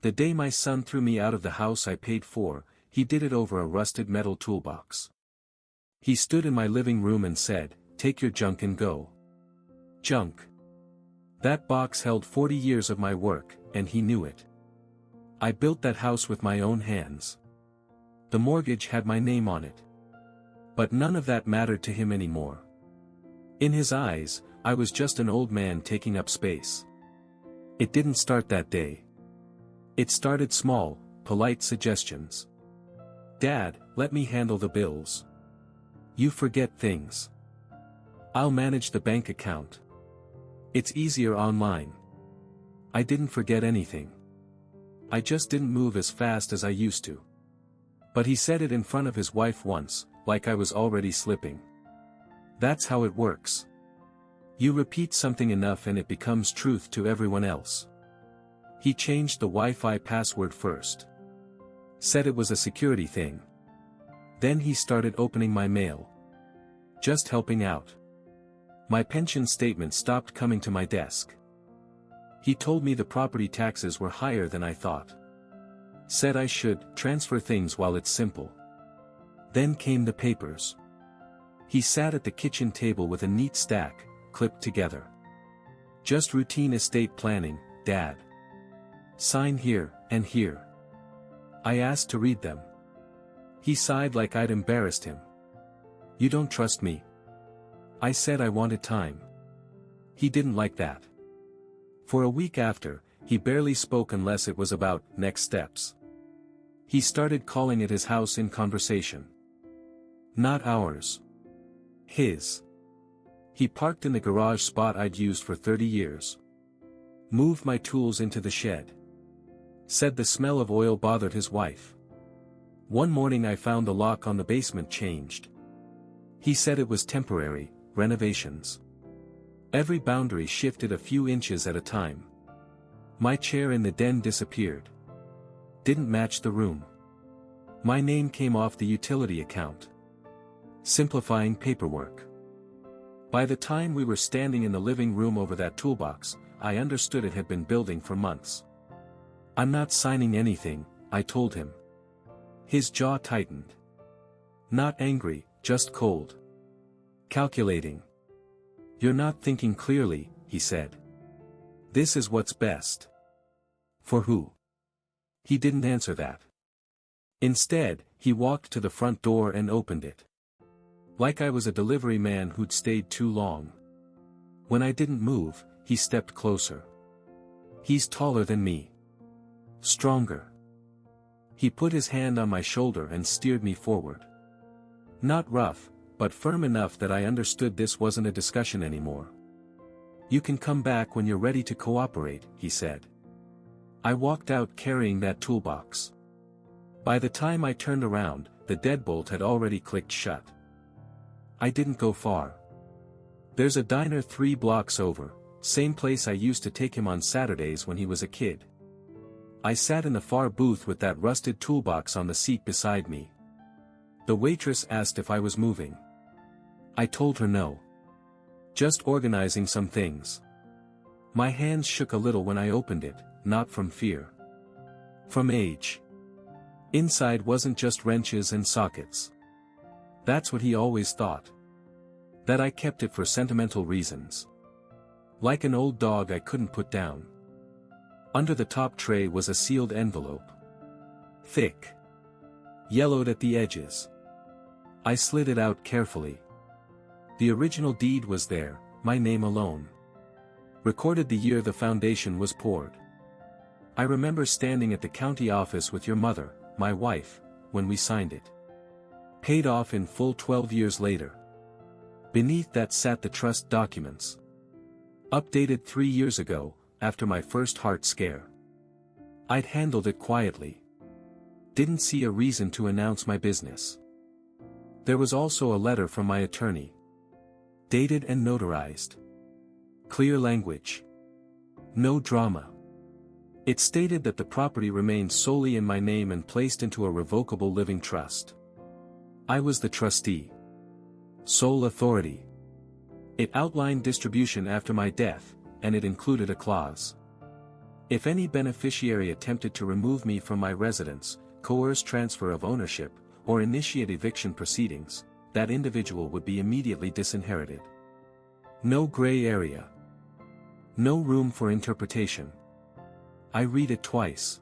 The day my son threw me out of the house I paid for, he did it over a rusted metal toolbox. He stood in my living room and said, "Take your junk and go." Junk. That box held 40 years of my work, and he knew it. I built that house with my own hands. The mortgage had my name on it. But none of that mattered to him anymore. In his eyes, I was just an old man taking up space. It didn't start that day. It started small, polite suggestions. "Dad, let me handle the bills. You forget things. I'll manage the bank account. It's easier online." I didn't forget anything. I just didn't move as fast as I used to. But he said it in front of his wife once, like I was already slipping. That's how it works. You repeat something enough and it becomes truth to everyone else. He changed the Wi-Fi password first. Said it was a security thing. Then he started opening my mail. Just helping out. My pension statement stopped coming to my desk. He told me the property taxes were higher than I thought. Said I should transfer things while it's simple. Then came the papers. He sat at the kitchen table with a neat stack, clipped together. "Just routine estate planning, Dad. Sign here, and here." I asked to read them. He sighed like I'd embarrassed him. "You don't trust me?" I said I wanted time. He didn't like that. For a week after, he barely spoke unless it was about next steps. He started calling it his house in conversation. Not ours. His. He parked in the garage spot I'd used for 30 years. Moved my tools into the shed. Said the smell of oil bothered his wife. One morning I found the lock on the basement changed. He said it was temporary, renovations. Every boundary shifted a few inches at a time. My chair in the den disappeared. Didn't match the room. My name came off the utility account. Simplifying paperwork. By the time we were standing in the living room over that toolbox, I understood it had been building for months. "I'm not signing anything," I told him. His jaw tightened. Not angry, just cold. Calculating. "You're not thinking clearly," he said. "This is what's best." For who? He didn't answer that. Instead, he walked to the front door and opened it. Like I was a delivery man who'd stayed too long. When I didn't move, he stepped closer. He's taller than me. Stronger. He put his hand on my shoulder and steered me forward. Not rough, but firm enough that I understood this wasn't a discussion anymore. "You can come back when you're ready to cooperate," he said. I walked out carrying that toolbox. By the time I turned around, the deadbolt had already clicked shut. I didn't go far. There's a diner 3 blocks over, same place I used to take him on Saturdays when he was a kid. I sat in the far booth with that rusted toolbox on the seat beside me. The waitress asked if I was moving. I told her no. Just organizing some things. My hands shook a little when I opened it, not from fear. From age. Inside wasn't just wrenches and sockets. That's what he always thought. That I kept it for sentimental reasons. Like an old dog I couldn't put down. Under the top tray was a sealed envelope. Thick. Yellowed at the edges. I slid it out carefully. The original deed was there, my name alone. Recorded the year the foundation was poured. I remember standing at the county office with your mother, my wife, when we signed it. Paid off in full 12 years later. Beneath that sat the trust documents. Updated 3 years ago, after my first heart scare. I'd handled it quietly. Didn't see a reason to announce my business. There was also a letter from my attorney. Dated and notarized. Clear language. No drama. It stated that the property remained solely in my name and placed into a revocable living trust. I was the trustee. Sole authority. It outlined distribution after my death, and it included a clause. If any beneficiary attempted to remove me from my residence, coerce transfer of ownership, or initiate eviction proceedings, that individual would be immediately disinherited. No gray area. No room for interpretation. I read it twice.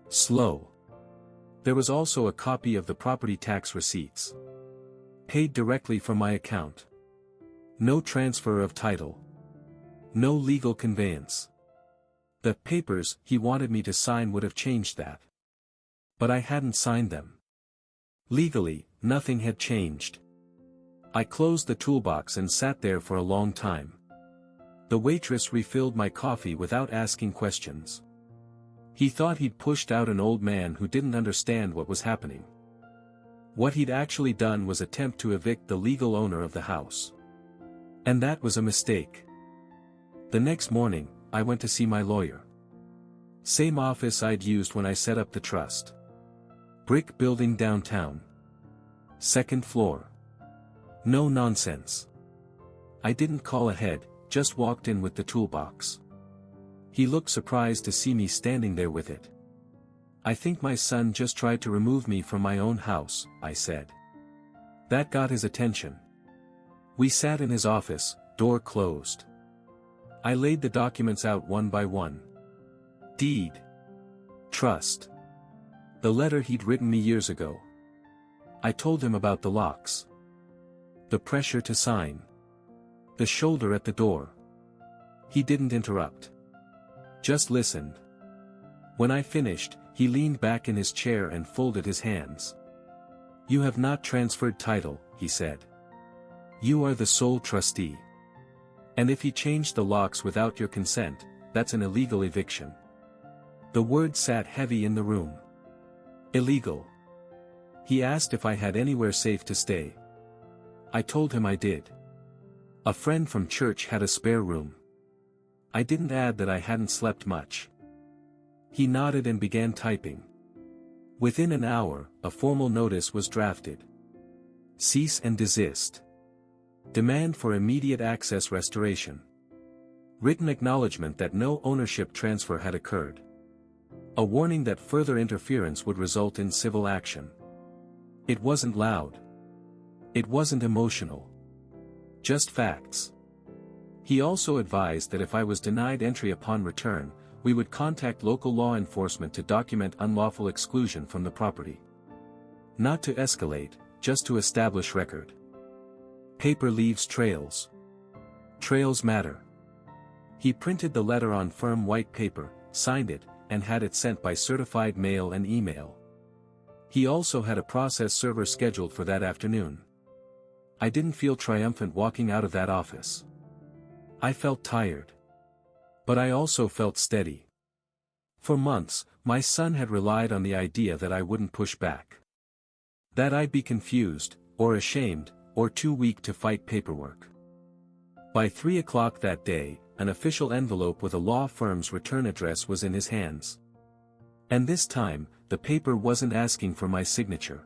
Slow. There was also a copy of the property tax receipts. Paid directly from my account. No transfer of title. No legal conveyance. The papers he wanted me to sign would have changed that. But I hadn't signed them. Legally, nothing had changed. I closed the toolbox and sat there for a long time. The waitress refilled my coffee without asking questions. He thought he'd pushed out an old man who didn't understand what was happening. What he'd actually done was attempt to evict the legal owner of the house. And that was a mistake. The next morning, I went to see my lawyer. Same office I'd used when I set up the trust. Brick building downtown. Second floor. No nonsense. I didn't call ahead, just walked in with the toolbox. He looked surprised to see me standing there with it. I think my son just tried to remove me from my own house, I said. That got his attention. We sat in his office, door closed. I laid the documents out one by one. Deed. Trust. The letter he'd written me years ago. I told him about the locks. The pressure to sign. The shoulder at the door. He didn't interrupt. Just listened. When I finished, he leaned back in his chair and folded his hands. You have not transferred title, he said. You are the sole trustee. And if he changed the locks without your consent, that's an illegal eviction. The word sat heavy in the room. Illegal. He asked if I had anywhere safe to stay. I told him I did. A friend from church had a spare room. I didn't add that I hadn't slept much. He nodded and began typing. Within an hour, a formal notice was drafted. Cease and desist. Demand for immediate access restoration. Written acknowledgement that no ownership transfer had occurred. A warning that further interference would result in civil action. It wasn't loud. It wasn't emotional. Just facts. He also advised that if I was denied entry upon return, we would contact local law enforcement to document unlawful exclusion from the property. Not to escalate, just to establish record. Paper leaves trails. Trails matter. He printed the letter on firm white paper, signed it, and had it sent by certified mail and email. He also had a process server scheduled for that afternoon. I didn't feel triumphant walking out of that office. I felt tired. But I also felt steady. For months, my son had relied on the idea that I wouldn't push back. That I'd be confused, or ashamed, or too weak to fight paperwork. By 3 o'clock that day, an official envelope with a law firm's return address was in his hands. And this time, the paper wasn't asking for my signature.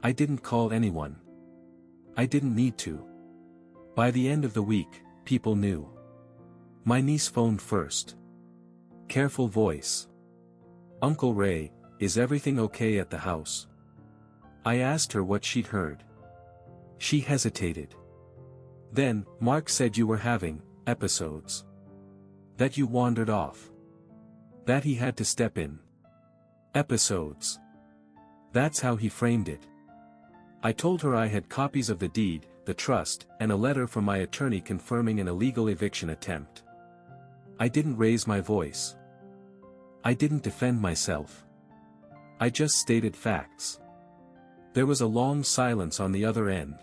I didn't call anyone. I didn't need to. By the end of the week, people knew. My niece phoned first. Careful voice. Uncle Ray, is everything okay at the house? I asked her what she'd heard. She hesitated. Then, Mark said you were having episodes. That you wandered off. That he had to step in. Episodes. That's how he framed it. I told her I had copies of the deed, the trust, and a letter from my attorney confirming an illegal eviction attempt. I didn't raise my voice. I didn't defend myself. I just stated facts. There was a long silence on the other end.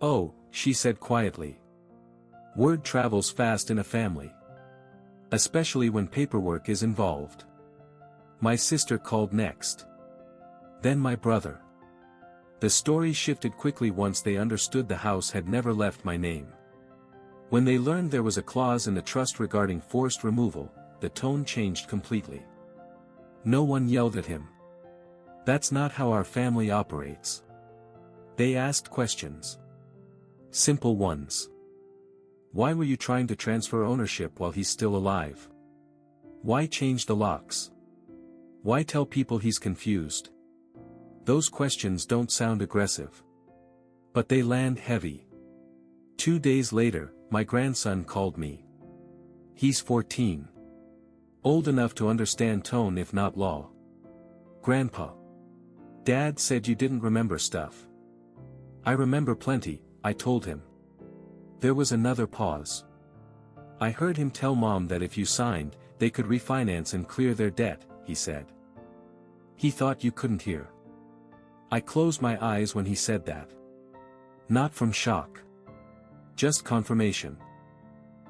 Oh, she said quietly. Word travels fast in a family. Especially when paperwork is involved. My sister called next. Then my brother. The story shifted quickly once they understood the house had never left my name. When they learned there was a clause in the trust regarding forced removal, the tone changed completely. No one yelled at him. That's not how our family operates. They asked questions. Simple ones. Why were you trying to transfer ownership while he's still alive? Why change the locks? Why tell people he's confused? Those questions don't sound aggressive. But they land heavy. 2 days later, my grandson called me. He's 14. Old enough to understand tone if not law. Grandpa. Dad said you didn't remember stuff. I remember plenty, I told him. There was another pause. I heard him tell Mom that if you signed, they could refinance and clear their debt, he said. He thought you couldn't hear. I closed my eyes when he said that. Not from shock. Just confirmation.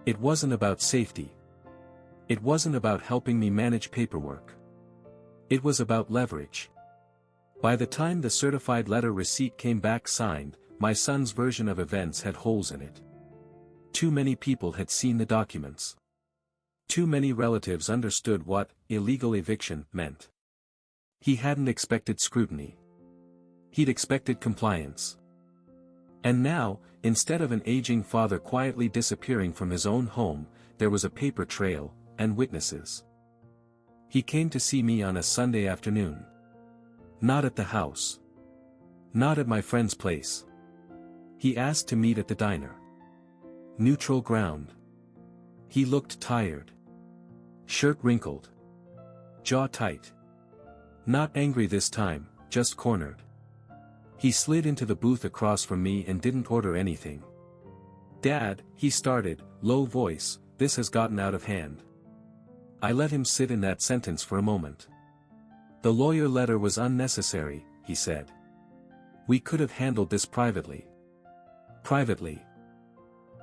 It wasn't about safety. It wasn't about helping me manage paperwork. It was about leverage. By the time the certified letter receipt came back signed, my son's version of events had holes in it. Too many people had seen the documents. Too many relatives understood what illegal eviction meant. He hadn't expected scrutiny. He'd expected compliance. And now, instead of an aging father quietly disappearing from his own home, there was a paper trail, and witnesses. He came to see me on a Sunday afternoon. Not at the house. Not at my friend's place. He asked to meet at the diner. Neutral ground. He looked tired. Shirt wrinkled. Jaw tight. Not angry this time, just cornered. He slid into the booth across from me and didn't order anything. Dad, he started, low voice, this has gotten out of hand. I let him sit in that sentence for a moment. The lawyer letter was unnecessary, he said. We could have handled this privately. Privately.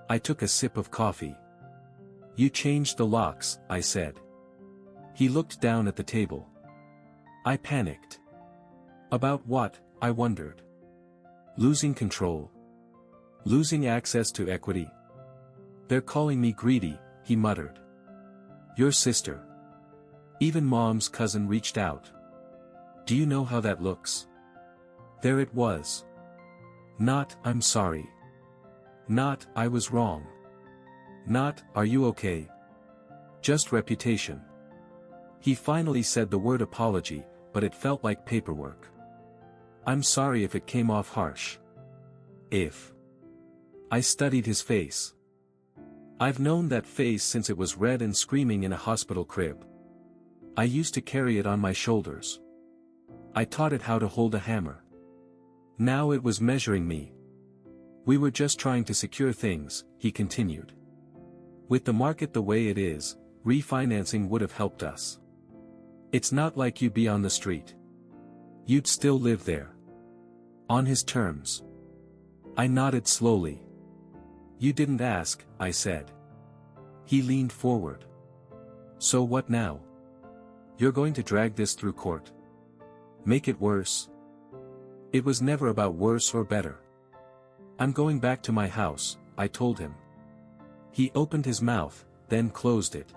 I took a sip of coffee. You changed the locks, I said. He looked down at the table. I panicked. About what, I wondered. Losing control. Losing access to equity. They're calling me greedy, he muttered. Your sister. Even Mom's cousin reached out. Do you know how that looks? There it was. Not, I'm sorry. Not, I was wrong. Not, are you okay? Just reputation. He finally said the word apology, but it felt like paperwork. I'm sorry if it came off harsh. If. I studied his face. I've known that face since it was red and screaming in a hospital crib. I used to carry it on my shoulders. I taught it how to hold a hammer. Now it was measuring me. We were just trying to secure things, he continued. With the market the way it is, refinancing would have helped us. It's not like you'd be on the street. You'd still live there. On his terms. I nodded slowly. You didn't ask, I said. He leaned forward. So what now? You're going to drag this through court? Make it worse? It was never about worse or better. I'm going back to my house, I told him. He opened his mouth, then closed it.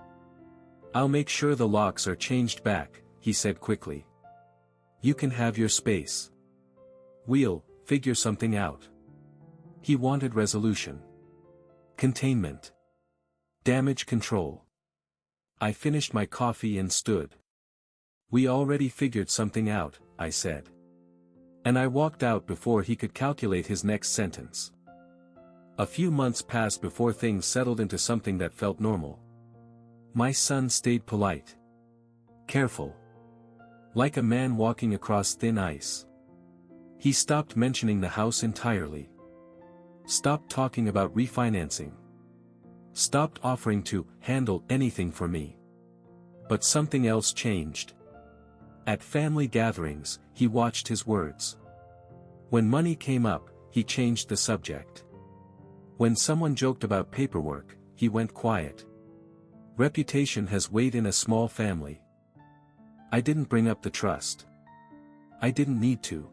I'll make sure the locks are changed back, he said quickly. You can have your space. We'll figure something out. He wanted resolution. Containment. Damage control. I finished my coffee and stood. We already figured something out, I said. And I walked out before he could calculate his next sentence. A few months passed before things settled into something that felt normal. My son stayed polite. Careful. Like a man walking across thin ice. He stopped mentioning the house entirely. Stopped talking about refinancing. Stopped offering to handle anything for me. But something else changed. At family gatherings, he watched his words. When money came up, he changed the subject. When someone joked about paperwork, he went quiet. Reputation has weight in a small family. I didn't bring up the trust. I didn't need to.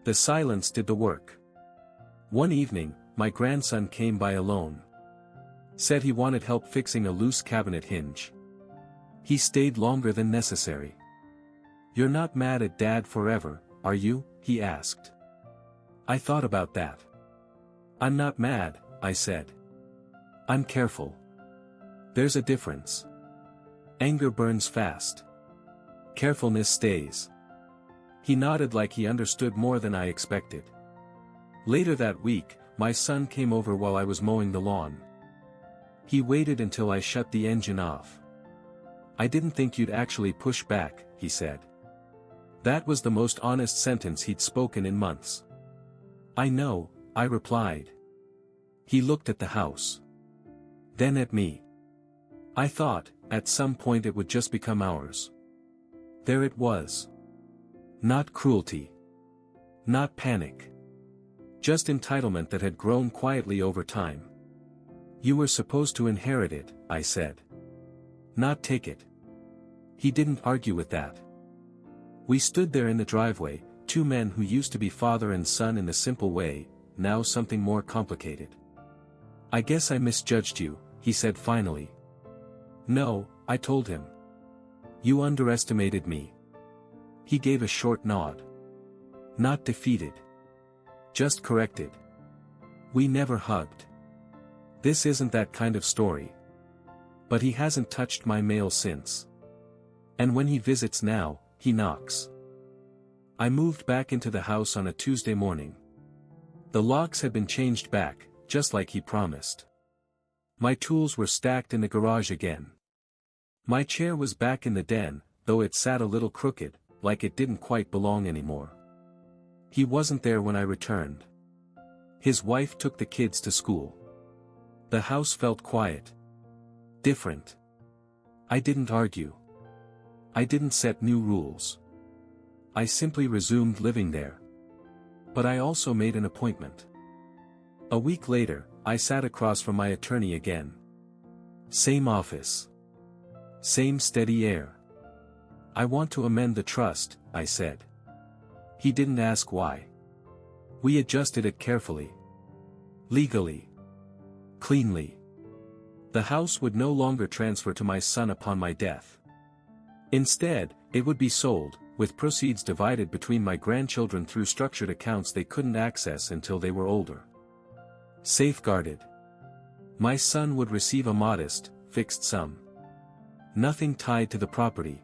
The silence did the work. One evening, my grandson came by alone. Said he wanted help fixing a loose cabinet hinge. He stayed longer than necessary. You're not mad at Dad forever, are you? He asked. I thought about that. I'm not mad, I said. I'm careful. There's a difference. Anger burns fast. Carefulness stays. He nodded like he understood more than I expected. Later that week, my son came over while I was mowing the lawn. He waited until I shut the engine off. "I didn't think you'd actually push back," he said. That was the most honest sentence he'd spoken in months. "I know," I replied. He looked at the house. Then at me. I thought, at some point it would just become ours. There it was. Not cruelty. Not panic. Just entitlement that had grown quietly over time. "You were supposed to inherit it," I said. "Not take it." He didn't argue with that. We stood there in the driveway, two men who used to be father and son in a simple way, now something more complicated. "I guess I misjudged you," he said finally. "No," I told him. "You underestimated me." He gave a short nod. Not defeated. Just corrected. We never hugged. This isn't that kind of story. But he hasn't touched my mail since. And when he visits now, he knocks. I moved back into the house on a Tuesday morning. The locks had been changed back, just like he promised. My tools were stacked in the garage again. My chair was back in the den, though it sat a little crooked, like it didn't quite belong anymore. He wasn't there when I returned. His wife took the kids to school. The house felt quiet. Different. I didn't argue. I didn't set new rules. I simply resumed living there. But I also made an appointment. A week later, I sat across from my attorney again. Same office. Same steady air. "I want to amend the trust," I said. He didn't ask why. We adjusted it carefully. Legally. Cleanly. The house would no longer transfer to my son upon my death. Instead, it would be sold, with proceeds divided between my grandchildren through structured accounts they couldn't access until they were older. Safeguarded. My son would receive a modest, fixed sum. Nothing tied to the property.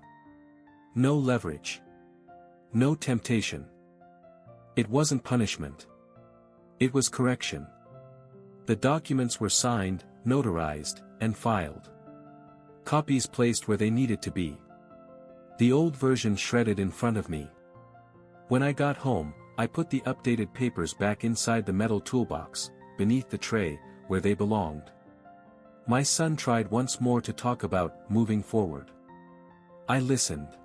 No leverage. No temptation. It wasn't punishment. It was correction. The documents were signed, notarized, and filed. Copies placed where they needed to be. The old version shredded in front of me. When I got home, I put the updated papers back inside the metal toolbox, beneath the tray, where they belonged. My son tried once more to talk about moving forward. I listened.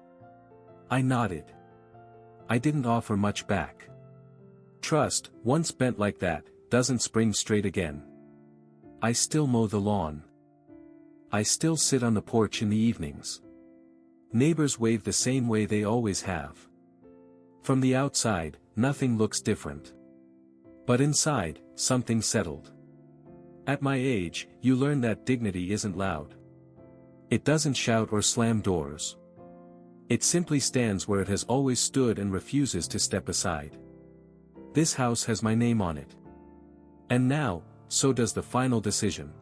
I nodded. I didn't offer much back. Trust, once bent like that, doesn't spring straight again. I still mow the lawn. I still sit on the porch in the evenings. Neighbors wave the same way they always have. From the outside, nothing looks different. But inside, something settled. At my age, you learn that dignity isn't loud. It doesn't shout or slam doors. It simply stands where it has always stood and refuses to step aside. This house has my name on it. And now, so does the final decision.